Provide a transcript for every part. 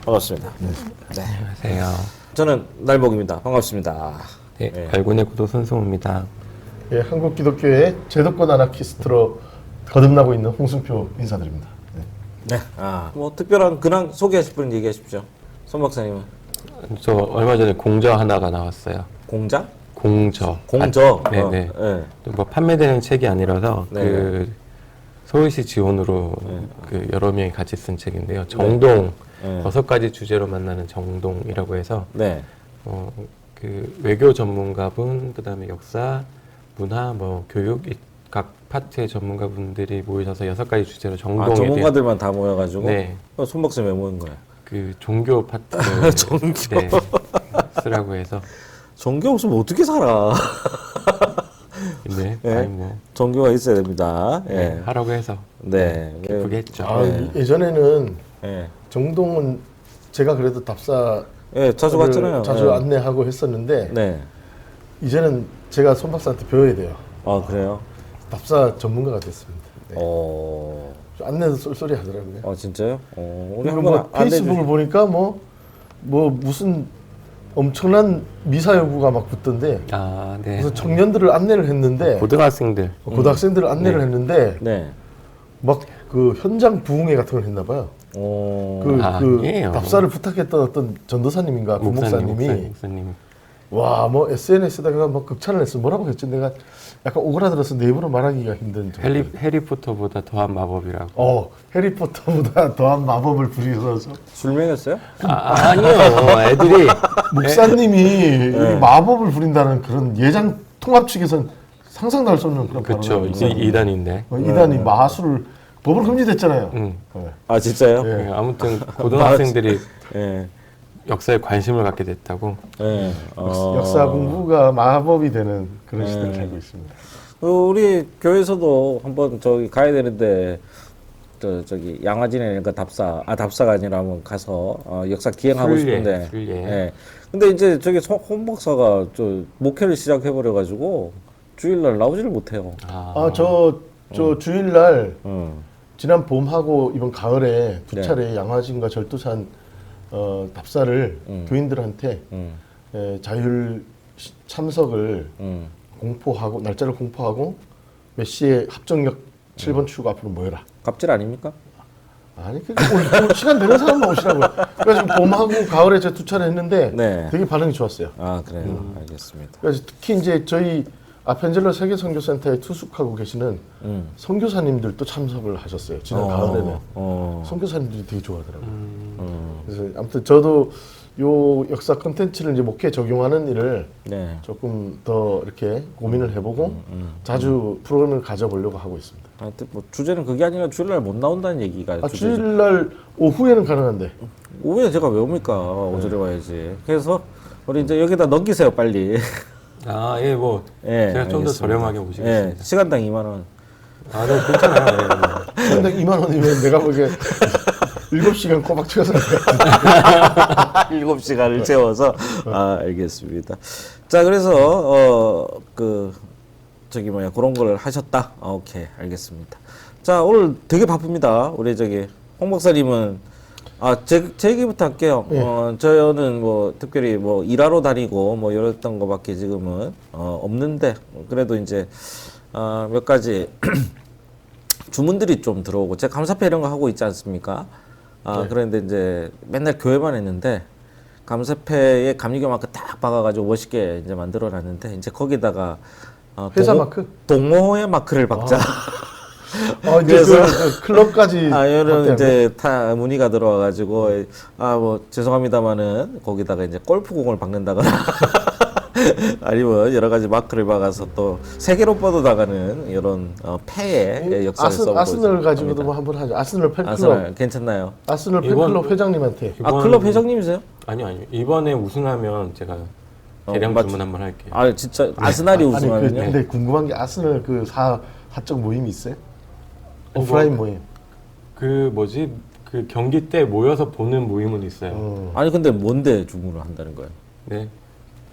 반갑습니다. 네. 안녕하세요. 저는 날복입니다. 반갑습니다. 네, 네. 발군의 구도 손승우입니다. 예, 한국 기독교의 제도권 아나키스트로 거듭나고 있는 홍순표 인사드립니다. 네. 네. 뭐 특별한 근황 소개하실 분 얘기하십시오. 손 박사님은. 저 얼마 전에 공저 하나가 나왔어요. 공자? 공저. 공저. 네네. 네. 뭐 판매되는 책이 아니라서 네. 그 서울시 지원으로 그 여러 명이 같이 쓴 책인데요. 정동 네. 6가지 주제로 만나는 정동이라고 해서 네. 그 외교 전문가분, 그다음에 역사, 문화, 뭐 교육 각 파트의 전문가분들이 모이셔서 6가지 주제로 정동에 대한 전문가들만 다 모여가지고. 네. 손 박사님 왜 모인 거예요? 그 종교 파트를 종교. 네, 쓰라고 해서 종교 없으면 어떻게 살아? 네, 네. 아니 뭐 종교가 있어야 됩니다. 예. 네, 하라고 해서 네. 기쁘게 했죠. 아, 네. 예전에는 예. 정동은 제가 그래도 답사 예, 자주 갔잖아요. 자주 예. 안내하고 했었는데 네. 이제는 제가 손 박사한테 배워야 돼요. 아, 그래요? 답사 전문가가 됐습니다. 네. 안내도 쏠쏠이 하더라고요. 진짜요? 우리 그리고 한번 뭐 페이스북을 보니까 뭐 무슨 엄청난 미사 여구가 막 붙던데 아, 네. 무슨 청년들을 안내를 했는데 고등학생들 고등학생들을 안내를 했는데 네. 막 그 현장 부흥회 같은 걸 했나 봐요. 그 아니에요. 답사를 부탁했던 어떤 전도사님인가 부목사님이 목사님. 와 뭐 SNS에다가 막 극찬을 했어. 뭐라고 했지? 내가 약간 오그라들어서 내 입으로 말하기가 힘든 정도. 해리포터보다 더한 마법이라고. 해리포터보다 더한 마법을 부리셔서 술 먹였어요? 아니요. 애들이 목사님이 이 마법을 부린다는 그런 예장 통합 측에선 상상도 할 수 없는 그런 그렇죠. 발언을 이제 이단인데. 이단이 마술을 법으로 금지됐잖아요. 응. 네. 진짜요? 예. 네, 아무튼 고등학생들이 예. 역사에 관심을 갖게 됐다고. 예. 역사 공부가 마법이 되는 그런 시대를 살고 있습니다. 우리 교회에서도 한번 저기 가야 되는데 저기 양화진에 답사가 아니라 한번 가서 역사 기행하고 순례, 싶은데. 순례. 예. 근데 이제 저기 홍 박사가 저 목회를 시작해 버려 가지고 주일날 나오지를 못해요. 저 주일날 음. 지난 봄하고 이번 가을에 두 네. 차례 양화진과 절두산 답사를 교인들한테 자율 참석을 공포하고 날짜를 공포하고 몇 시에 합정역 7번 출구 앞으로 모여라. 갑질 아닙니까? 아니 올 시간 되는 사람만 오시라고요. 그래서 봄하고 가을에 제가 두 차례 했는데 네. 되게 반응이 좋았어요. 그래요. 알겠습니다. 그래서 특히 이제 저희 아펜젤러 세계선교센터에 투숙하고 계시는 선교사님들도 참석을 하셨어요. 지난 가을에는 선교사님들이 되게 좋아하더라고요. 그래서 아무튼 저도 요 역사 콘텐츠를 이제 목회에 적용하는 일을 네. 조금 더 이렇게 고민을 해보고 자주 프로그램을 가져보려고 하고 있습니다. 하여튼 뭐 주제는 그게 아니라 주일날 못 나온다는 얘기가 주제죠. 주일날 오후에는 가능한데. 오후에 제가 왜 옵니까? 오전에 와야지. 그래서 우리 이제 여기다 넘기세요, 빨리. 예, 뭐 예, 제가 좀 더 알겠습니다. 저렴하게 모시겠습니다. 예, 시간당 2만 원. 네, 괜찮아요. 네, 뭐. 시간당 2만 원이면 내가 보기에 7시간 꼬박 채워서 7시간을 채워서. 알겠습니다. 자, 그래서 그런 걸 하셨다. 오케이, 알겠습니다. 자, 오늘 되게 바쁩니다. 우리 홍 박사님은 제 얘기부터 할게요. 저는 뭐 특별히 뭐 일하러 다니고 뭐 이랬던 거밖에 지금은 없는데, 그래도 이제 몇 가지 주문들이 좀 들어오고, 제가 감사패 이런 거 하고 있지 않습니까? 그런데 이제 맨날 교회만 했는데 감사패에 감리교 마크 딱 박아가지고 멋있게 이제 만들어놨는데, 이제 거기다가 회사 마크? 동호회 마크를 박자. 그래서 그 클럽까지 이런 이제 문의가 들어와가지고 뭐 죄송합니다만은 거기다가 이제 골프공을 박는다거나 아니면 여러 가지 마크를 박아서 또 세계로 뻗어나가는 이런 패의 역사를 써보고 아스널 가지고도 뭐 한번 하죠. 아스널 팬클럽. 아스널 괜찮나요? 아스널 팬클럽 회장님한테. 클럽 회장님이세요? 아니요. 이번에 우승하면 제가 대량 주문 한번 할게요. 진짜 아스날이 우승하면요? 근데 궁금한 게 아스널 그 사적 모임이 있어요? 오프라인 모임. 그 경기 때 모여서 보는 모임은 있어요. 아니 근데 뭔데 주문을 한다는 거예요? 네.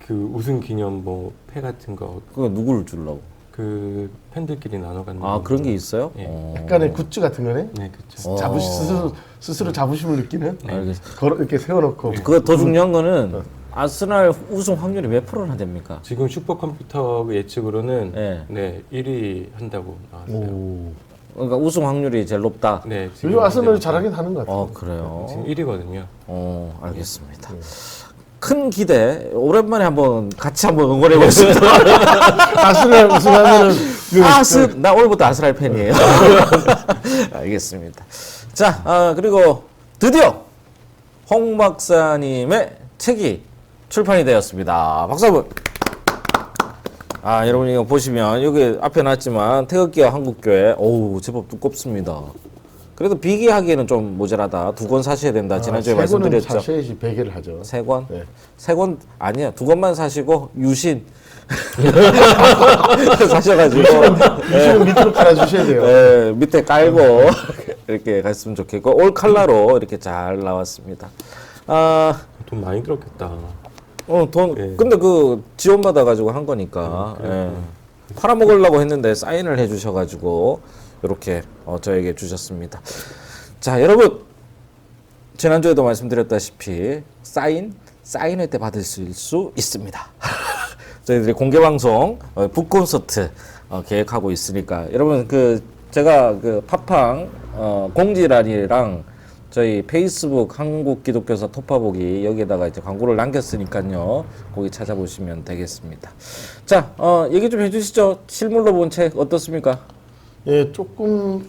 그 우승 기념 뭐 패 같은 거. 그거 누구를 주려고? 그 팬들끼리 나눠 갖는. 아 그런 게 있어요? 예. 약간의 굿즈 같은 거네. 네, 그렇죠. 스스로 자부심을 느끼는. 알겠습니다. 걸어 이렇게 세워놓고. 그거 더 중요한 거는 아스날 우승 확률이 몇 프로나 됩니까? 지금 슈퍼컴퓨터 예측으로는 네. 네, 1위 한다고 나왔어요. 오. 그러니까 우승 확률이 제일 높다. 네, 요즘 아스널이 잘하긴 하는 것 같아요. 그래요. 지금 1위거든요. 알겠습니다. 큰 기대. 오랜만에 한번 같이 한번 응원해 보겠습니다. 아스날 우승하면은 나 오늘부터 아스날 팬이에요. 알겠습니다. 자, 그리고 드디어 홍 박사님의 책이 출판이 되었습니다. 박수 한번. 여러분 이거 보시면 여기 앞에 놨지만 태극기와 한국교회, 제법 두껍습니다. 그래도 비기하기에는 좀 모자라다. 2권 사셔야 된다. 지난주에 말씀드렸죠. 3권은 사셔야지 100개를 하죠. 3권? 네. 3권 아니야. 2권만 사시고 유신 사셔가지고 유시는 밑으로 깔아주셔야 돼요. 네, 밑에 깔고 이렇게 갔으면 좋겠고 올 컬러로 이렇게 잘 나왔습니다. 돈 많이 들었겠다. 근데 그 지원 받아가지고 한 거니까 팔아먹으려고 했는데 사인을 해주셔가지고 이렇게 저에게 주셨습니다. 자, 여러분 지난주에도 말씀드렸다시피 사인회 때 받으실 수 있습니다. 저희들이 공개 방송 북 콘서트 계획하고 있으니까 여러분 제가 팟빵 공지란이랑 저희 페이스북 한국기독교사 톱파보기 여기에다가 이제 광고를 남겼으니까요. 거기 찾아보시면 되겠습니다. 자, 얘기 좀 해주시죠. 실물로 본 책 어떻습니까? 예, 조금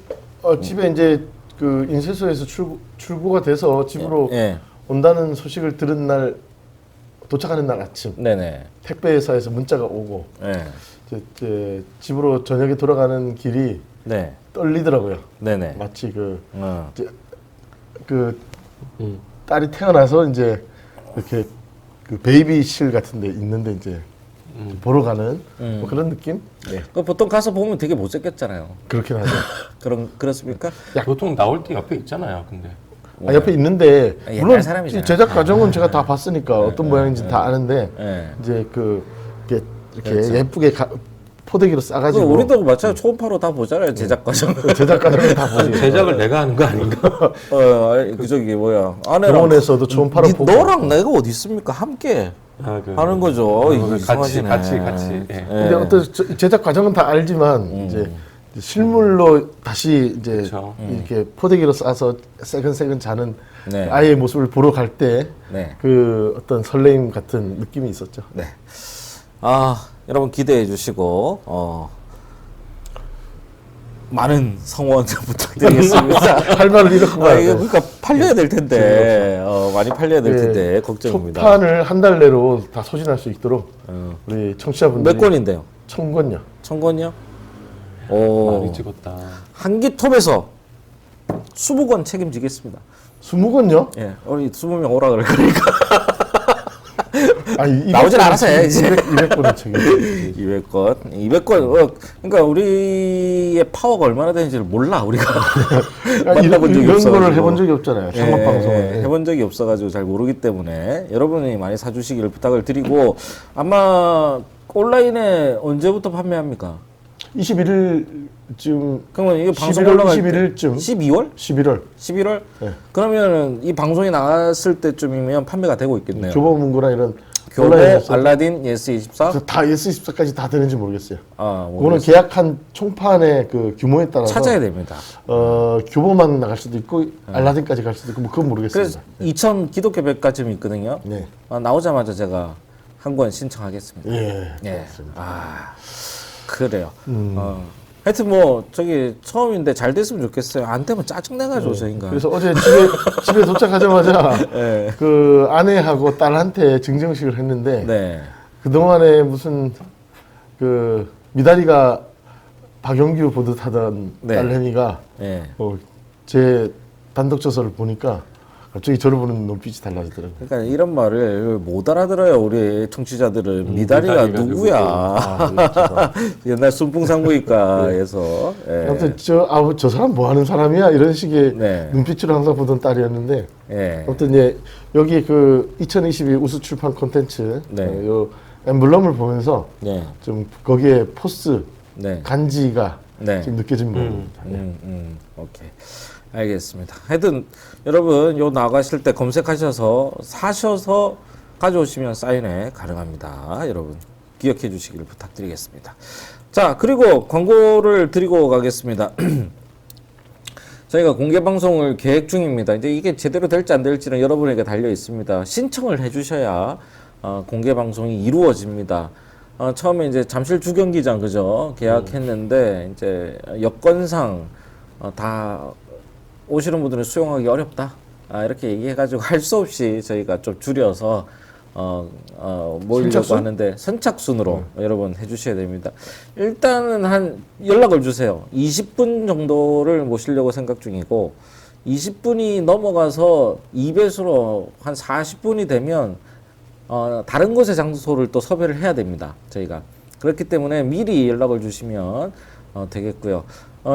집에 이제 그 인쇄소에서 출고가 돼서 집으로 온다는 소식을 들은 날 도착하는 날 아침 네네. 택배회사에서 문자가 오고 이제 집으로 저녁에 돌아가는 길이 떨리더라고요. 네네. 마치 그 딸이 태어나서 이제 이렇게 그 베이비실 같은데 있는데 이제 보러 가는 뭐 그런 느낌? 네. 보통 가서 보면 되게 못생겼잖아요. 그렇긴 하죠. 그렇습니까? 보통 나올 때 옆에 있잖아요. 근데 옆에 있는데 물론 사람이잖아요. 제작 과정은 제가 다 봤으니까 어떤 모양인지 다 아는데 이제 이렇게 그렇죠. 예쁘게 포대기로 싸가지고 우리도 마찬가지로 초음파로 다 보잖아요. 제작 과정. 제작 과정을 다 보지. 제작을 내가 하는 거 아닌가? 저기 뭐야 아내랑 병원에서도 초음파로 보고 너랑 내가 어디 있습니까? 함께 하는 거죠. 같이. 예. 근데 어떤 제작 과정은 다 알지만 이제 실물로 다시 이제 그쵸. 이렇게 포대기로 싸서 새근새근 자는 네. 아이의 모습을 보러 갈 때 그 네. 어떤 설레임 같은 느낌이 있었죠. 네. 여러분 기대해 주시고 많은 성원 부탁드리겠습니다. 할 말을 잃었고 그러니까 팔려야 될 텐데 많이 팔려야 될 텐데 걱정입니다. 초판을 한 달 내로 다 소진할 수 있도록 우리 청취자분들이 몇 권인데요? 1000권요. 1000권이요? 많이 찍었다. 한기톱에서 20권 책임지겠습니다. 20권요? 예, 우리 20명 오라 그럴 거니까. 나오진 200권 않아서 해야지. 200권의 책임. 200권. 그러니까 우리의 파워가 얼마나 되는지를 몰라 우리가. 만나본 적이 이런 거를 해본 적이 없잖아요. 상업 방송을. 해본 적이 없어가지고 잘 모르기 때문에 여러분이 많이 사주시기를 부탁을 드리고 아마 온라인에 언제부터 판매합니까? 21일쯤. 그러면 이게 방송 11월 올라갈 21일쯤. 12월? 11월. 11월? 네. 그러면은 이 방송이 나갔을 때쯤이면 판매가 되고 있겠네요. 교보문고나 이런 교보, 온라인에서 알라딘, 예스24? 다 예스24까지 다 되는지 모르겠어요. 그거는 모르겠어요. 계약한 총판의 그 규모에 따라서 찾아야 됩니다. 교보만 나갈 수도 있고 알라딘까지 갈 수도 있고 뭐 그건 모르겠습니다. 그래서 2000 기독교 백과점이 있거든요. 네. 나오자마자 제가 한 권 신청하겠습니다. 예. 예. 그래요. 하여튼 뭐 저기 처음인데 잘 됐으면 좋겠어요. 안 되면 짜증내가지고 저 인간. 그래서 어제 집에 도착하자마자 그 아내하고 딸한테 증정식을 했는데 그 동안에 무슨 그 미다리가 박영규 보듯 하던 딸내미가 제 단독 저서를 보니까 갑자기 저를 보는 눈빛이 달라지더라고요. 그러니까 이런 말을 못 알아들어요. 우리 청취자들은. 미다리가 누구야? 옛날 순풍산부인과에서. 아무튼 저 사람 뭐 하는 사람이야? 이런 식의 눈빛으로 항상 보던 딸이었는데 아무튼 여기 그 2022 우수 출판 콘텐츠 요 엠블럼을 보면서 좀 거기에 포스 네. 간지가 네. 좀 느껴진 부분입니다. 오케이. 알겠습니다. 하여튼 여러분 요 나가실 때 검색하셔서 사셔서 가져오시면 사인회 가능합니다. 여러분 기억해 주시길 부탁드리겠습니다. 자, 그리고 광고를 드리고 가겠습니다. 저희가 공개 방송을 계획 중입니다. 이제 이게 제대로 될지 안 될지는 여러분에게 달려 있습니다. 신청을 해 주셔야 공개 방송이 이루어집니다. 처음에 이제 잠실 주경기장 그죠? 계약했는데 이제 여건상 다 오시는 분들은 수용하기 어렵다. 이렇게 얘기해가지고 할 수 없이 저희가 좀 줄여서 모이려고 선착순? 하는데 선착순으로 여러분 해주셔야 됩니다. 일단은 한 연락을 주세요. 20분 정도를 모시려고 생각 중이고 20분이 넘어가서 2배수로 한 40분이 되면 다른 곳의 장소를 또 섭외를 해야 됩니다. 저희가 그렇기 때문에 미리 연락을 주시면 되겠고요.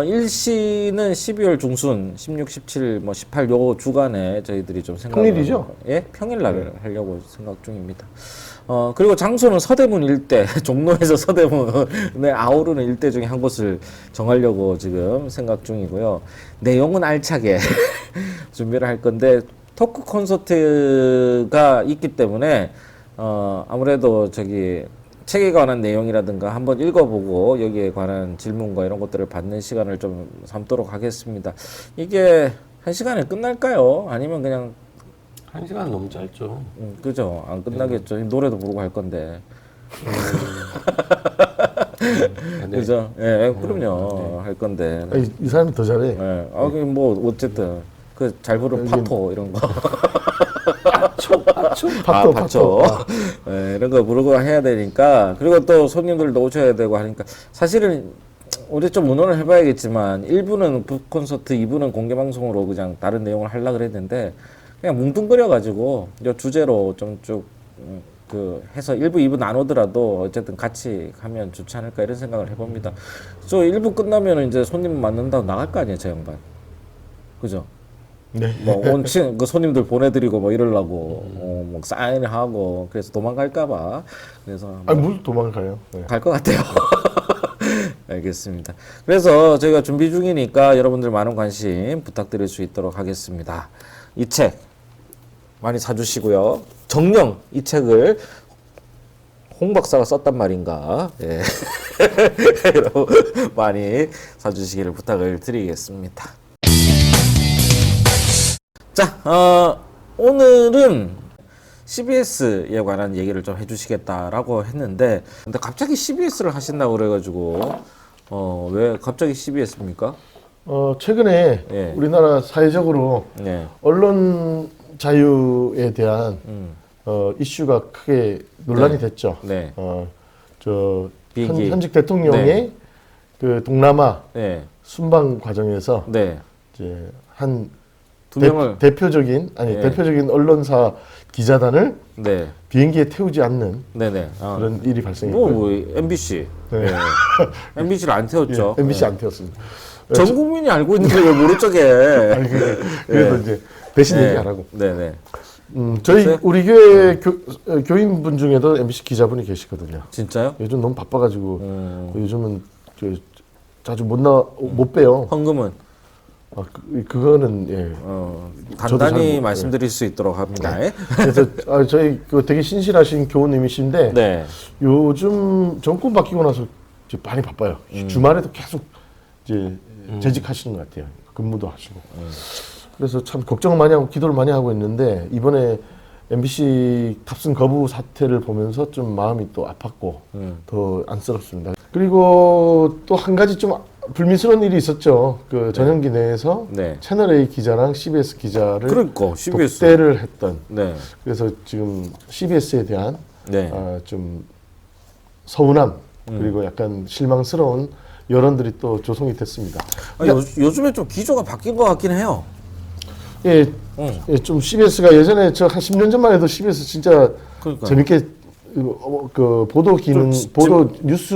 일시는 12월 중순 16, 17, 18 요 주간에 저희들이 좀 생각 평일이죠? 예, 평일날 하려고 생각 중입니다. 그리고 장소는 서대문 일대, 종로에서 서대문에 아우르는 일대 중에 한 곳을 정하려고 지금 생각 중이고요. 내용은 알차게 준비를 할 건데 토크 콘서트가 있기 때문에 아무래도 저기 책에 관한 내용이라든가 한번 읽어보고 여기에 관한 질문과 이런 것들을 받는 시간을 좀 삼도록 하겠습니다. 이게 1시간에 끝날까요? 아니면 그냥 1시간 너무 짧죠. 그죠? 안 끝나겠죠. 노래도 부르고 할 건데. 네. 그죠? 예, 그럼요. 할 건데. 아니, 이 사람이 더 잘해. 예. 뭐 어쨌든 그 잘 부르는 파토 이런 거. 파토. 파토. 예, 이런 거 부르고 해야 되니까. 그리고 또 손님들도 오셔야 되고 하니까 사실은 우리 좀 의논을 해봐야겠지만 1부는 북콘서트, 2부는 공개방송으로 그냥 다른 내용을 하려고 그랬는데 그냥 뭉뚱그려가지고 이 주제로 좀 쭉 그 해서 1부, 2부 나누더라도 어쨌든 같이 하면 좋지 않을까 이런 생각을 해봅니다. 저 1부 끝나면 이제 손님 만난다고 나갈 거 아니에요, 저 양반. 그죠? 네. 뭐 온친 그 손님들 보내드리고 뭐 이러려고 뭐 사인하고 그래서 도망갈까봐 그래서 아니 뭘 도망가요? 네. 갈 것 같아요. 알겠습니다. 그래서 저희가 준비 중이니까 여러분들 많은 관심 부탁드릴 수 있도록 하겠습니다. 이 책 많이 사주시고요. 정령 이 책을 홍 박사가 썼단 말인가? 예. 여러분 많이 사주시기를 부탁을 드리겠습니다. 자, 오늘은 CBS에 관한 얘기를 좀 해주시겠다라고 했는데, 근데 갑자기 CBS를 하신다고 그래가지고, 왜 갑자기 CBS입니까? 최근에 예. 우리나라 사회적으로 네. 언론 자유에 대한 이슈가 크게 논란이 됐죠. 네. 저 비행기. 현직 대통령의 네. 그 동남아 네. 순방 과정에서 네. 이제 한 두 명을. 대표적인 네. 대표적인 언론사 기자단을 네. 비행기에 태우지 않는 네네. 그런 일이 발생했고요. 뭐, MBC. 네. 네. MBC를 안 태웠죠. MBC 안 태웠습니다. 전 국민이 알고 있는데 왜 모른 척해. 아니, 그래도 이제 대신 얘기 안 하고. 네네. 저희 글쎄요? 우리 교회 교인분 중에도 MBC 기자분이 계시거든요. 진짜요? 요즘 너무 바빠가지고 요즘은 자주 못 봬요. 헌금은? 그거는 예. 저도 잘 간단히 못- 말씀드릴 수 있도록 합니다. 그래서 저희 되게 신실하신 교우님이신데 네. 요즘 정권 바뀌고 나서 이제 많이 바빠요. 주말에도 계속 이제 재직하시는 것 같아요. 근무도 하시고. 그래서 참 걱정 많이 하고 기도를 많이 하고 있는데 이번에 MBC 탑승 거부 사태를 보면서 좀 마음이 또 아팠고 더 안쓰럽습니다. 그리고 또 한 가지 좀 불미스러운 일이 있었죠. 그 전용기 내에서 네. 채널 A 기자랑 CBS 기자를 그러니까 CBS. 독대를 했던. 네. 그래서 지금 CBS에 대한 네. 좀 서운함 그리고 약간 실망스러운 여론들이 또 조성이 됐습니다. 요즘에 좀 기조가 바뀐 것 같긴 해요. 예, 좀 CBS가 예전에 저 한 10년 전만 해도 CBS 진짜 그러니까요. 재밌게 그 보도 기능, 보도 뉴스,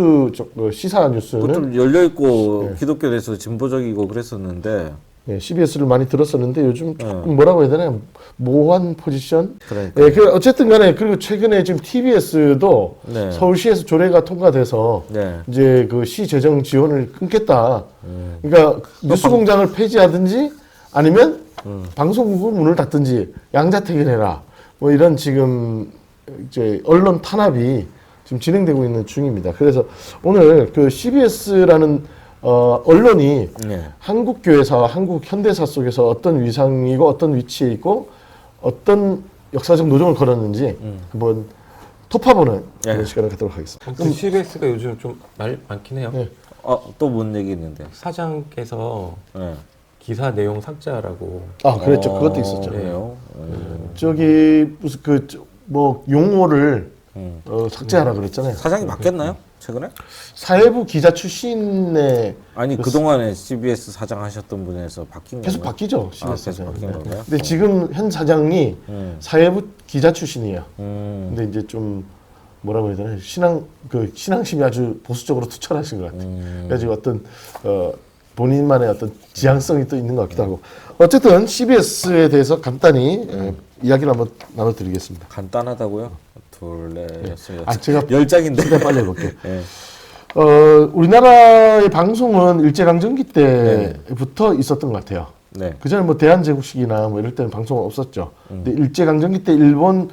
시사 뉴스는 좀 열려 있고 기독교에 대해서 진보적이고 그랬었는데 예, CBS를 많이 들었었는데 요즘 조금 뭐라고 해야 되나 모호한 포지션. 그러니까. 예, 그 어쨌든간에 그리고 최근에 지금 TBS도 네. 서울시에서 조례가 통과돼서 네. 이제 그 시 재정 지원을 끊겠다. 그러니까 뉴스공장을 폐지하든지 아니면 방송국을 문을 닫든지 양자택일해라. 뭐 이런 지금 이제 언론 탄압이 지금 진행되고 있는 중입니다. 그래서 오늘 그 CBS라는 언론이 네. 한국 교회사와 한국 현대사 속에서 어떤 위상이고 어떤 위치에 있고 어떤 역사적 노정을 걸었는지 한번 토파보는 그런 시간을 갖도록 하겠습니다. 아무튼 CBS가 요즘 좀 말 많긴 해요. 네. 또 뭔 얘기 있는데? 사장께서 네. 기사 내용 삭제하라고. 아, 그랬죠. 그것도 있었죠. 그래요. 저기 무슨 뭐 용어를 삭제하라 그랬잖아요. 사장이 바뀌었나요? 최근에? 사회부 기자 출신의 아니 그동안에 CBS 사장 하셨던 분에서 바뀐 계속 건가요? 바뀌죠. CBS 계속 사장. 바뀐 건가요? 근데 지금 현 사장이 사회부 기자 출신이에요. 근데 이제 좀 뭐라고 해야 되나 신앙심이 아주 보수적으로 투철하신 것 같아요. 그래가지고 어떤 본인만의 어떤 지향성이 또 있는 것 같기도 하고. 어쨌든 CBS에 대해서 간단히 이야기를 한번 나눠드리겠습니다. 간단하다고요? 둘, 넷, 여섯, 아, 제가 10장인데. 최대한 빨리 해볼게요. 네. 우리나라의 방송은 일제강점기 때부터 있었던 것 같아요. 네. 그전에 뭐 대한제국식이나 뭐 이럴 때는 방송은 없었죠. 근데 일제강점기 때 일본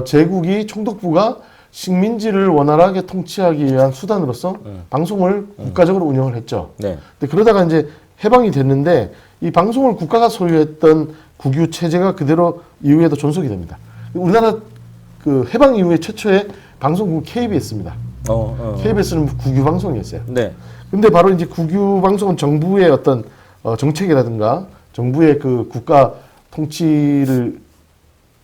제국이 총독부가 식민지를 원활하게 통치하기 위한 수단으로서 방송을 국가적으로 운영을 했죠. 네. 근데 그러다가 이제 해방이 됐는데 이 방송을 국가가 소유했던 국유 체제가 그대로 이후에도 존속이 됩니다. 우리나라 그 해방 이후에 최초의 방송국 KBS입니다. KBS는 국유 방송이었어요. 네. 근데 바로 이제 국유 방송은 정부의 어떤 정책이라든가 정부의 그 국가 통치를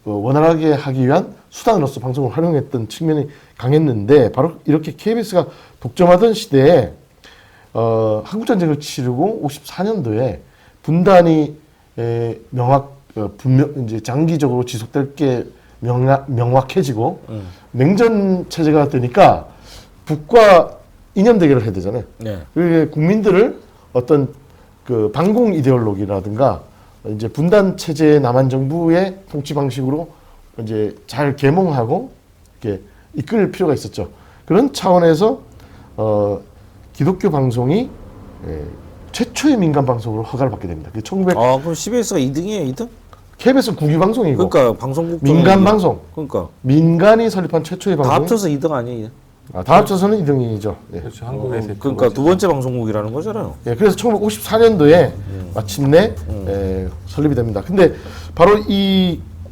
원활하게 하기 위한 수단으로서 방송을 활용했던 측면이 강했는데 바로 이렇게 KBS가 독점하던 시대에 한국전쟁을 치르고 54년도에 분단이 분명 이제 장기적으로 지속될 게 명확해지고 냉전 체제가 되니까 북과 이념 대결을 해야 되잖아요. 네. 그게 국민들을 어떤 그 반공 이데올로기라든가 이제 분단 체제의 남한 정부의 통치 방식으로 이제 잘 계몽하고 이렇게 이끌 필요가 있었죠. 그런 차원에서 기독교 방송이 최초의 민간 방송으로 허가를 받게 됩니다. 그 1900. 그럼 CBS가 2등이에요, 2등? KBS는 국유 방송이고. 그러니까 방송국 민간 방송. 그러니까 민간이 설립한 최초의 방송. 다 합쳐서 2등 아니에요? 다 합쳐서는 2등이죠. 예. 그렇죠. 한국에서 그러니까 두 번째 방송국이라는 거잖아요. 예, 그래서 1954년도에 마침내 설립이 됩니다. 근데 바로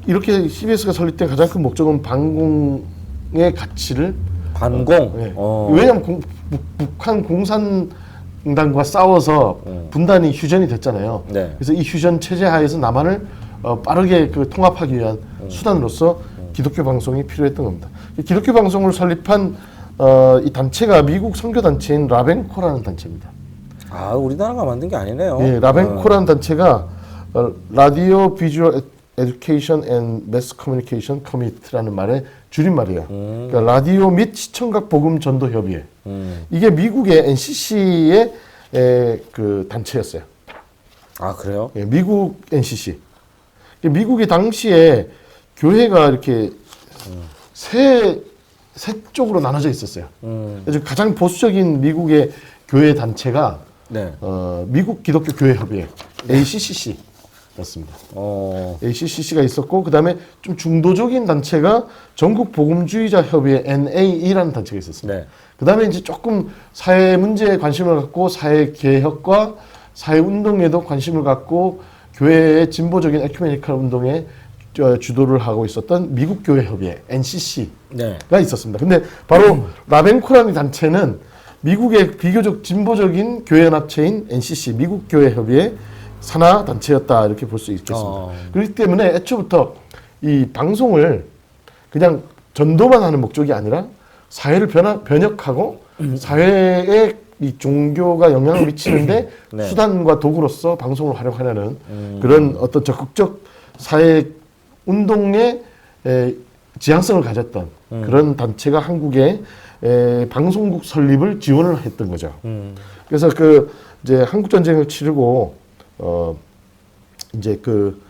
이렇게 CBS가 설립된 가장 큰 목적은 반공의 가치를 반공. 왜냐하면 북한 공산당과 싸워서 분단이 휴전이 됐잖아요. 네. 그래서 이 휴전 체제 하에서 남한을 빠르게 그 통합하기 위한 수단으로서 기독교 방송이 필요했던 겁니다. 이 기독교 방송을 설립한 이 단체가 미국 선교 단체인 라벤코라는 단체입니다. 우리나라가 만든 게 아니네요. 예, 라벤코라는 단체가 라디오 비주얼 에듀케이션 앤 매스 커뮤니케이션 커미티라는 말의 줄임말이에요. 그러니까 라디오 및 시청각 복음 전도 협의회. 이게 미국의 NCC의 그 단체였어요. 그래요? 예, 미국 NCC. 미국이 당시에 교회가 이렇게 세 쪽으로 나눠져 있었어요. 그래서 가장 보수적인 미국의 교회 단체가 네. 미국 기독교 교회 협의회 ACCC였습니다. ACCC가 있었고 그 다음에 좀 중도적인 단체가 전국 복음주의자 협의회 NAE라는 단체가 있었습니다. 네. 그 다음에 이제 조금 사회 문제에 관심을 갖고 사회 개혁과 사회 운동에도 관심을 갖고 교회의 진보적인 에큐메니컬 운동에 주도를 하고 있었던 미국 교회 협의회 NCC가 네. 있었습니다. 근데 바로 라벤코라는 단체는 미국의 비교적 진보적인 교회 연합체인 NCC 미국 교회 협의회 산하 단체였다 이렇게 볼 수 있겠습니다. 그렇기 때문에 애초부터 이 방송을 그냥 전도만 하는 목적이 아니라 사회를 변혁하고 사회에 이 종교가 영향을 미치는데 네. 수단과 도구로서 방송을 활용하려는 그런 어떤 적극적 사회 운동의 지향성을 가졌던 그런 단체가 한국의 방송국 설립을 지원을 했던 거죠. 그래서 그 이제 한국 전쟁을 치르고 이제 그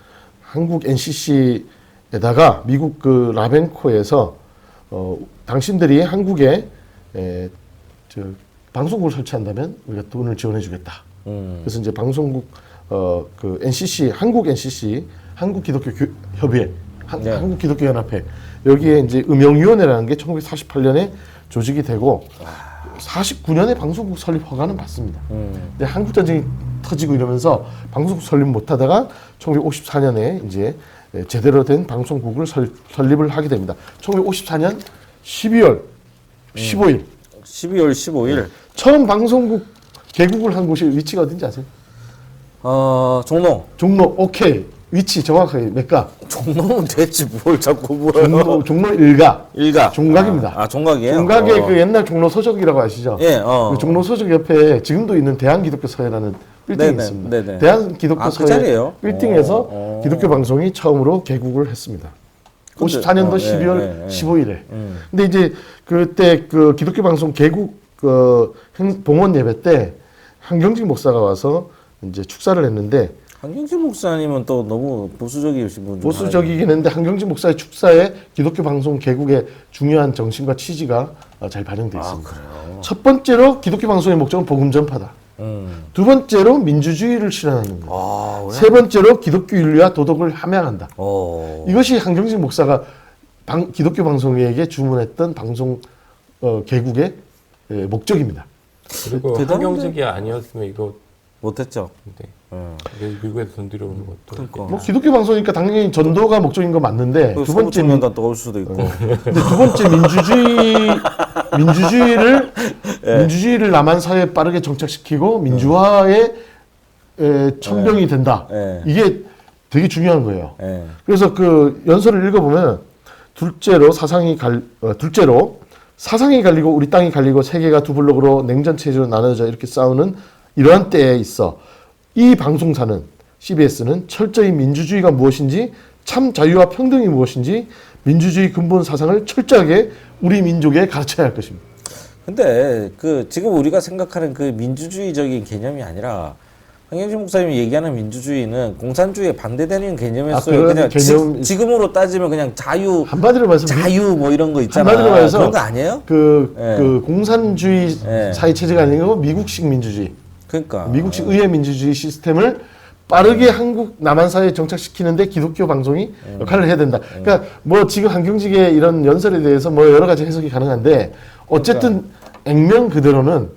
한국 NCC에다가 미국 그 라벤코에서 당신들이 한국에 방송국을 설치한다면 우리가 돈을 지원해주겠다. 그래서 이제 방송국 그 NCC 한국 NCC 한국 기독교 협의회 네. 한국 기독교 연합회 여기에 이제 음영위원회라는 게 1948년에 조직이 되고 49년에 방송국 설립 허가는 받습니다. 근데 한국 전쟁이 터지고 이러면서 방송국 설립 못하다가 1954년에 이제 제대로 된 방송국을 설립을 하게 됩니다. 1954년 12월 15일. 12월 15일. 처음 방송국 개국을 한 곳이 위치가 어딘지 아세요? 종로. 종로. 오케이. 위치 정확하게 몇 가? 종로는 됐지 뭘 자꾸 뭐예요? 종로 일가. 일가. 종각입니다. 종각이에요? 종각의 그 옛날 종로 서적이라고 아시죠? 예. 그 종로 서적 옆에 지금도 있는 대한기독교서회라는 빌딩이 네네, 있습니다. 네네. 대한기독교서회 그 자리예요? 빌딩에서 기독교 방송이 처음으로 개국을 했습니다. 54년도 12월 15일에. 근데 이제 그때 그 기독교 방송 개국 봉헌 예배 때 한경직 목사가 와서 이제 축사를 했는데 한경진 목사님은 또 너무 보수적이신 분. 보수적이긴 했는데 한경직 목사의 축사에 기독교 방송 개국의 중요한 정신과 취지가 잘 반영되어 있습니다. 그래요? 첫 번째로 기독교 방송의 목적은 복음 전파다. 두 번째로 민주주의를 실현하는 거예요. 그래? 세 번째로 기독교 윤리와 도덕을 함양한다. 이것이 한경직 목사가 기독교 방송에게 주문했던 방송 개국의 목적입니다. 그리고 대단한데? 한경직이 아니었으면 이거 못했죠. 네. 미국에서 돈 들여오는 것도 그러니까. 뭐 기독교 방송이니까 당연히 전도가 목적인 거 맞는데 두 번째 소부총련단 또 올 수도 있고. 근데 두 번째 민주주의를 남한 사회에 빠르게 정착시키고 민주화의 천병이 된다. 이게 되게 중요한 거예요. 그래서 그 연설을 읽어보면 둘째로 사상이 갈리고 우리 땅이 갈리고 세계가 두 블록으로 냉전 체제로 나눠져 이렇게 싸우는 이러한 때에 있어 이 방송사는 CBS는 철저히 민주주의가 무엇인지 참 자유와 평등이 무엇인지 민주주의 근본 사상을 철저하게 우리 민족에 가르쳐야 할 것입니다. 근데 그 지금 우리가 생각하는 그 민주주의적인 개념이 아니라 한경진 목사님이 얘기하는 민주주의는 공산주의에 반대되는 개념이었어요. 그냥 지금으로 따지면 그냥 한마디로 말해서 자유 뭐 이런 거 있잖아. 한마디로 말해서 그런 거 아니에요? 그 공산주의 사회 체제가 아니고 미국식 민주주의. 그러니까 미국식 의회 민주주의 시스템을 빠르게 한국 남한 사회에 정착시키는데 기독교 방송이 역할을 해야 된다. 그러니까 뭐 지금 한경직의 이런 연설에 대해서 뭐 여러 가지 해석이 가능한데 어쨌든 액면 그대로는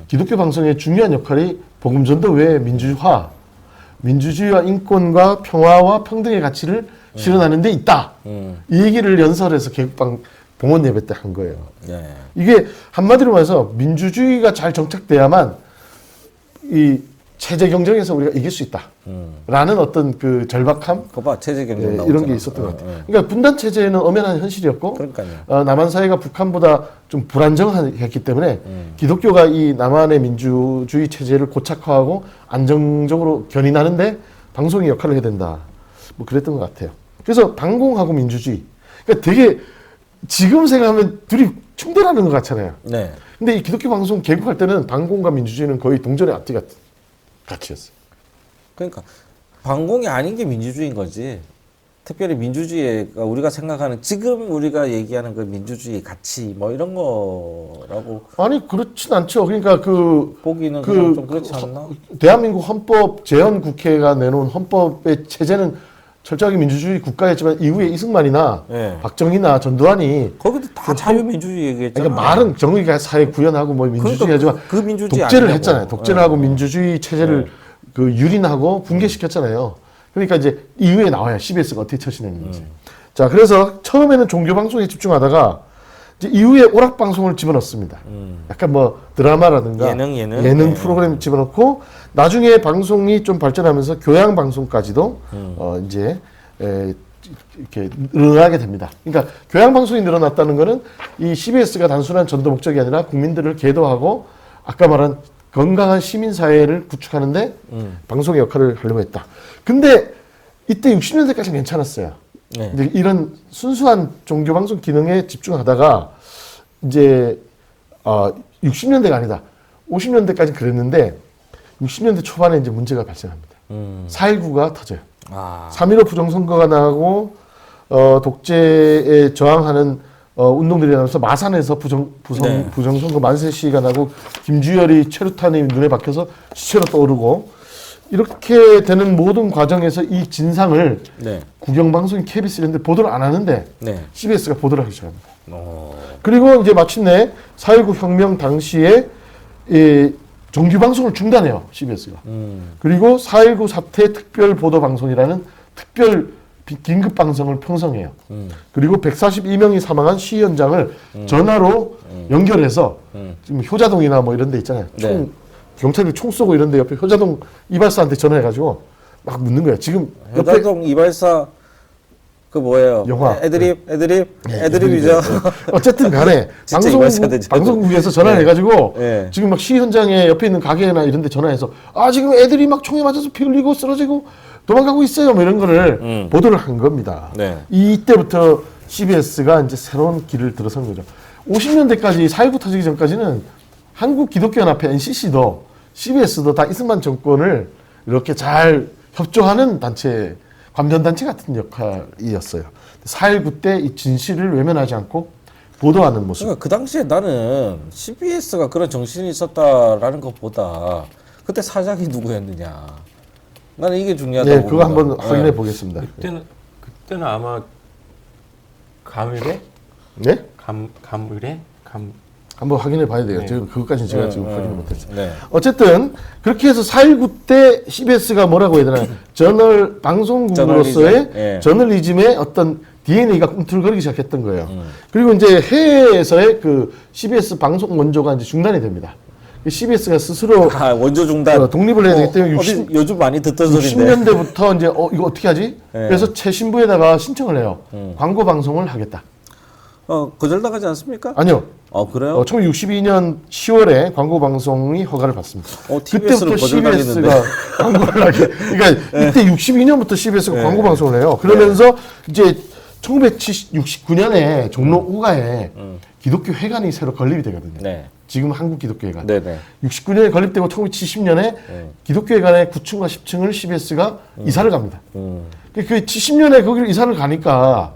기독교 방송의 중요한 역할이 복음 전도 외에 민주주의와 인권과 평화와 평등의 가치를 실현하는 데 있다. 이 얘기를 연설에서 개국방 봉헌 예배 때 한 거예요. 이게 한마디로 말해서 민주주의가 잘 정착돼야만 이 체제 경쟁에서 우리가 이길 수 있다. 라는 어떤 그 절박함, 거봐 체제 경쟁 이런 게 있었던 것 같아요. 그러니까 분단 체제는 엄연한 현실이었고, 그러니까요. 남한 사회가 북한보다 좀 불안정했기 때문에 기독교가 이 남한의 민주주의 체제를 고착화하고 안정적으로 견인하는데 방송이 역할을 해야 된다. 뭐 그랬던 것 같아요. 그래서 방공하고 민주주의. 그러니까 되게 지금 생각하면 둘이 충돌하는 것 같잖아요. 네. 근데 이 기독교 방송 개국할 때는 방공과 민주주의는 거의 동전의 앞뒤 같은 가치였어요. 그러니까 반공이 아닌 게 민주주의인 거지. 특별히 민주주의가 우리가 생각하는 지금 우리가 얘기하는 그 민주주의 가치 뭐 이런 거라고 아니 그렇진 않죠. 그러니까 보기는 좀 그렇지 않나? 대한민국 헌법 재헌국회가 내놓은 헌법의 체제는 철저하게 민주주의 국가였지만 이후에 이승만이나 박정희나 전두환이 거기도 다 자유민주주의 얘기했잖아. 그러니까 말은 정의가 사회 구현하고 뭐 민주주의 하지만 그 민주주의 독재를 아니냐고. 했잖아요. 독재를 하고 민주주의 체제를 그 유린하고 붕괴시켰잖아요. 그러니까 이제 이후에 나와요. CBS가 어떻게 처신했는지. 자, 그래서 처음에는 종교 방송에 집중하다가 이제 이후에 오락 방송을 집어넣습니다. 약간 뭐 드라마라든가 예능 프로그램 집어넣고 나중에 방송이 좀 발전하면서 교양 방송까지도 이제 이렇게 늘어나게 됩니다. 그러니까 교양 방송이 늘어났다는 거는 이 CBS가 단순한 전도 목적이 아니라 국민들을 계도하고 아까 말한 건강한 시민 사회를 구축하는데 방송의 역할을 하려고 했다. 근데 이때 60년대까지는 괜찮았어요. 이제 이런 순수한 종교 방송 기능에 집중하다가 이제 60년대가 아니다. 50년대까지 그랬는데 60년대 초반에 이제 문제가 발생합니다. 4.19가 터져요. 아. 3.15 부정선거가 나고 독재에 저항하는 운동들이 나면서 마산에서 네. 부정선거 만세 시위가 나고 김주열이 최루탄이 눈에 박혀서 시체로 떠오르고 이렇게 되는 모든 과정에서 이 진상을 네. 국영방송인 KBS 이런 데 보도를 안 하는데 네. CBS가 보도를 하기 시작합니다. 어. 그리고 이제 마침내 4.19 혁명 당시에 이 정규방송을 중단해요. CBS가. 그리고 4.19 사태 특별보도방송이라는 특별 긴급방송을 편성해요. 그리고 142명이 사망한 시위 현장을 전화로 연결해서 지금 효자동이나 뭐 이런 데 있잖아요. 네. 경찰이 총 쏘고 이런 데 옆에 효자동 이발사한테 전화해가지고 막 묻는 거야. 지금 옆에 효자동 이발사 그 뭐예요? 영화. 애드립이죠. 어쨌든 간에 진짜 이발사 되죠. 방송국에서 전화를 해가지고 네. 지금 막 시위 현장에 옆에 있는 가게나 이런 데 전화해서 지금 애들이 막 총에 맞아서 피 흘리고 쓰러지고 도망가고 있어요. 뭐 이런 거를 보도를 한 겁니다. 네. 이때부터 CBS가 이제 새로운 길을 들어선 거죠. 50년대까지 4.19 터지기 전까지는 한국기독교연합회 NCC도 CBS도 다 이승만 정권을 이렇게 잘 협조하는 단체, 관변단체 같은 역할이었어요. 4.19 때 이 진실을 외면하지 않고 보도하는 모습. 그러니까 그 당시에 나는 CBS가 그런 정신이 있었다라는 것보다 그때 사장이 누구였느냐. 나는 이게 중요하다고. 네, 그거 한번 봅니다. 확인해 네. 보겠습니다. 그때는 아마 감의래? 네? 감의래? 한번 확인해 봐야 돼요. 네. 지금 그것까지는 제가 지금 확인을 못했어요. 네. 어쨌든 그렇게 해서 4.19 때 CBS가 뭐라고 해야 되나 저널 방송국으로서의 예. 저널리즘의 어떤 DNA가 꿈틀거리기 시작했던 거예요. 그리고 이제 해외에서의 그 CBS 방송 원조가 이제 중단이 됩니다. CBS가 스스로 원조 중단. 독립을 해야 되기 때문에 어디 요즘 많이 듣던 소리인데. 60년대부터 이제 이거 어떻게 하지? 네. 그래서 최신부에다가 신청을 해요. 광고 방송을 하겠다. 거절당하지 않습니까? 아니요. 그래요? 1962년 10월에 광고 방송이 허가를 받습니다. TBS는 그때부터 거절당했는데. CBS가 광고를 하게. 그러니까 이때 62년부터 CBS가 광고 방송을 해요. 그러면서 이제 1969년에 종로 우가에 기독교 회관이 새로 건립이 되거든요. 네. 지금 한국 기독교 회관. 네네. 69년에 건립되고 1970년에 기독교 회관의 9층과 10층을 CBS가 이사를 갑니다. 그 70년에 거기를 이사를 가니까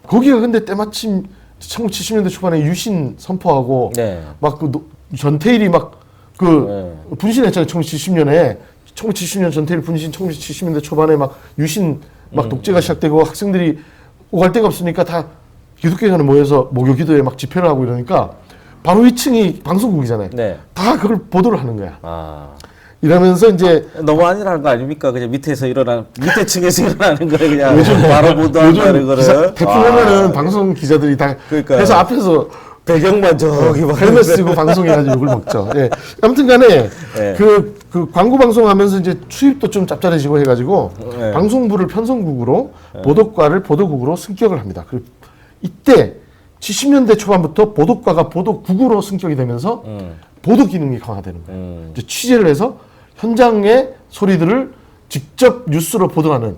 거기가 근데 때마침 1970년대 초반에 유신 선포하고 네. 막 그 전태일이 막 그 분신했잖아요. 1970년 전태일 분신 1970년대 초반에 막 유신 막 독재가 시작되고 학생들이 오갈 데가 없으니까 다 기독교회관에 모여서 목요 기도에 막 집회를 하고 이러니까 바로 2층이 방송국이잖아요. 네. 다 그걸 보도를 하는 거야. 아. 이러면서 이제 너무 안일한 거 아닙니까? 그냥 밑에 층에서 일어나는 거를 그냥 바로 보도한다는 거를. 대충 보면은 방송 기자들이 다 그러니까요. 그래서 앞에서 배경만 저기 막 헬멧 쓰고 방송해가지고 욕을 먹죠. 예. 아무튼간에 네. 그 광고 방송하면서 이제 수입도 좀 짭짤해지고 해가지고 네. 방송부를 편성국으로 보도과를 보도국으로 승격을 합니다. 그 이때 70년대 초반부터 보도과가 보도국으로 승격이 되면서 보도 기능이 강화되는 거예요. 이제 취재를 해서 현장의 소리들을 직접 뉴스로 보도하는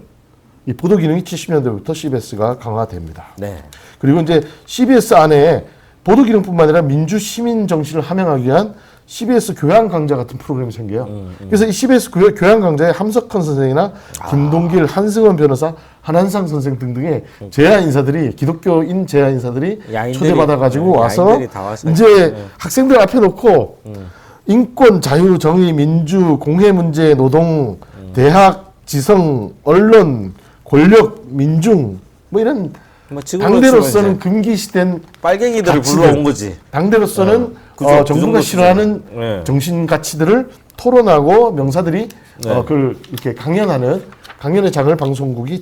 이 보도 기능이 70년대부터 CBS가 강화됩니다. 네. 그리고 이제 CBS 안에 보도 기능뿐만 아니라 민주 시민 정신을 함양하기 위한 CBS 교양 강좌 같은 프로그램이 생겨요. 그래서 이 CBS 교양 강좌에 함석헌 선생이나 김동길, 한승원 변호사, 한한상 선생 등등의 제야 인사들이 기독교인 제야 인사들이 초대받아가지고 와서 이제 학생들 앞에 놓고 인권, 자유, 정의, 민주, 공회 문제, 노동, 대학, 지성, 언론, 권력, 민중 뭐 이런 당대로서는 금기시된 빨갱이들을 불러온 거지. 당대로서는 정부가 싫어하는 정신 가치들을 토론하고 명사들이 그걸 이렇게 강연의 장을 방송국이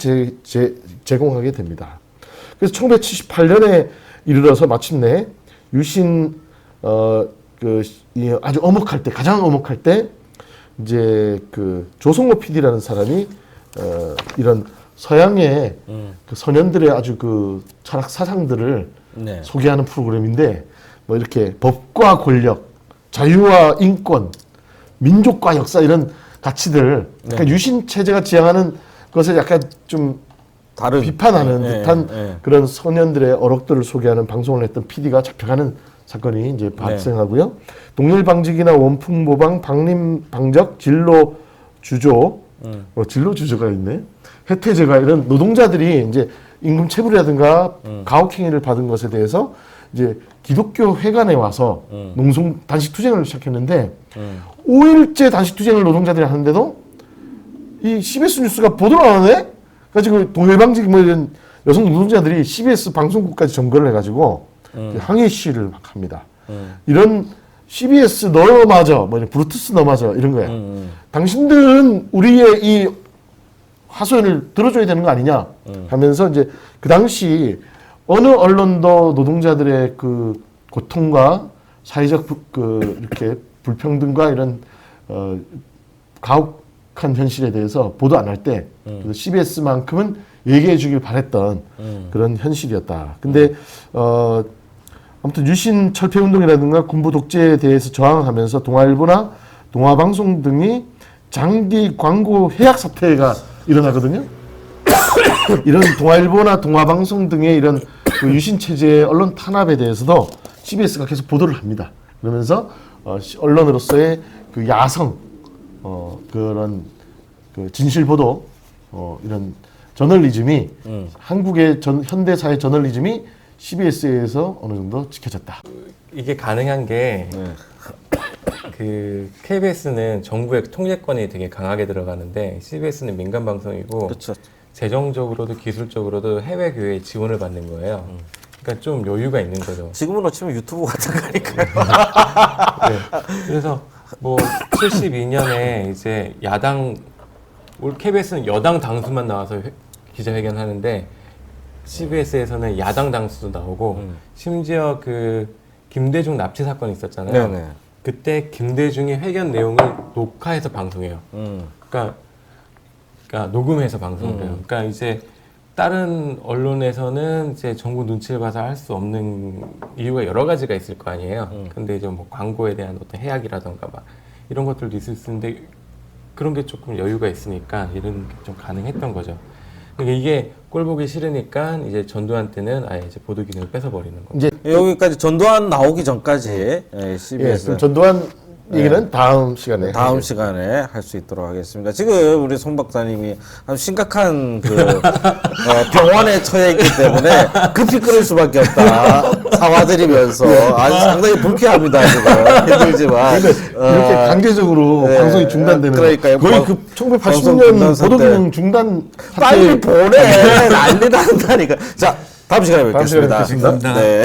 제공하게 됩니다. 그래서 1978년에 이르러서 마침내 유신 아주 엄혹할 때, 가장 엄혹할 때 이제 그 조성호 PD라는 사람이 이런 서양의 그 소년들의 아주 그 철학 사상들을 소개하는 프로그램인데 뭐 이렇게 법과 권력, 자유와 인권, 민족과 역사 이런 가치들, 그러니까 유신 체제가 지향하는 것을 약간 좀 다른 비판하는 듯한 그런 소년들의 어록들을 소개하는 방송을 했던 PD가 잡혀가는 사건이 이제 발생하고요. 동일방직이나 원풍모방, 방림방적, 진로 주조, 진로 주저가 있네. 혜태제가 이런 노동자들이 이제 임금 체불이라든가 가혹행위를 받은 것에 대해서 이제 기독교 회관에 와서 농성 단식 투쟁을 시작했는데 5일째 단식 투쟁을 노동자들이 하는데도 이 CBS 뉴스가 보도를 안 하네. 그래가지고 동해방직 뭐 이런 여성 노동자들이 CBS 방송국까지 점거를 해가지고 항의 시위를 막 합니다. 이런 CBS 너마저 뭐 브루투스 너마저 이런 거야. 당신들은 우리의 이 하소연을 들어줘야 되는 거 아니냐 하면서 이제 그 당시 어느 언론도 노동자들의 그 고통과 사회적 이렇게 불평등과 이런 가혹한 현실에 대해서 보도 안 할 때 CBS만큼은 얘기해 주길 바랬던 그런 현실이었다. 근데 아무튼 유신 철폐 운동이라든가 군부 독재에 대해서 저항하면서 동아일보나 동아방송 등이 장기 광고 해약 사태가 일어나거든요. 이런 동아일보나 동아방송 등의 이런 그 유신 체제의 언론 탄압에 대해서도 CBS가 계속 보도를 합니다. 그러면서 언론으로서의 그 야성, 그런 그 진실 보도, 이런 저널리즘이 한국의 현대사의 저널리즘이 CBS에서 어느 정도 지켜졌다. 이게 가능한 게 그 KBS는 정부의 통제권이 되게 강하게 들어가는데 CBS는 민간 방송이고 그렇죠. 재정적으로도 기술적으로도 해외 교회에 지원을 받는 거예요. 그러니까 좀 여유가 있는 거죠. 지금으로 치면 유튜브 같은 거니까요. 네. 그래서 뭐 72년에 이제 KBS는 여당 당수만 나와서 기자회견 하는데 CBS에서는 야당 당수도 나오고 심지어 그 김대중 납치 사건이 있었잖아요. 네네. 그때 김대중이 회견 내용을 녹화해서 방송해요. 그러니까 녹음해서 방송을 해요. 그러니까 이제 다른 언론에서는 이제 정부 눈치를 봐서 할 수 없는 이유가 여러 가지가 있을 거 아니에요. 근데 이제 뭐 광고에 대한 어떤 해약이라던가 막 이런 것들도 있을 수 있는데 그런 게 조금 여유가 있으니까 이런 게 좀 가능했던 거죠. 그러니까 이게 꼴 보기 싫으니까 이제 전두환 때는 아예 이제 보도 기능을 뺏어버리는 거죠. 이제 여기까지 전두환 나오기 전까지 CBS 예, 그럼 전두환 얘기는 다음 시간에 다음 시간에 할 수 있도록 하겠습니다. 지금 우리 손 박사님이 아주 심각한 그 병원에 처해 있기 때문에 급히 끊을 수밖에 없다. 사과드리면서 아주 상당히 불쾌합니다. 지금 힘들지만 이렇게 강제적으로 네. 방송이 중단되는 그러니까요. 거의 그 방송 1980년 중단 보도기능 중단 빨리 보내 난리 난다니까. 자 다음 시간에 뵙겠습니다. 다음 시간에 뵙겠습니다. 네.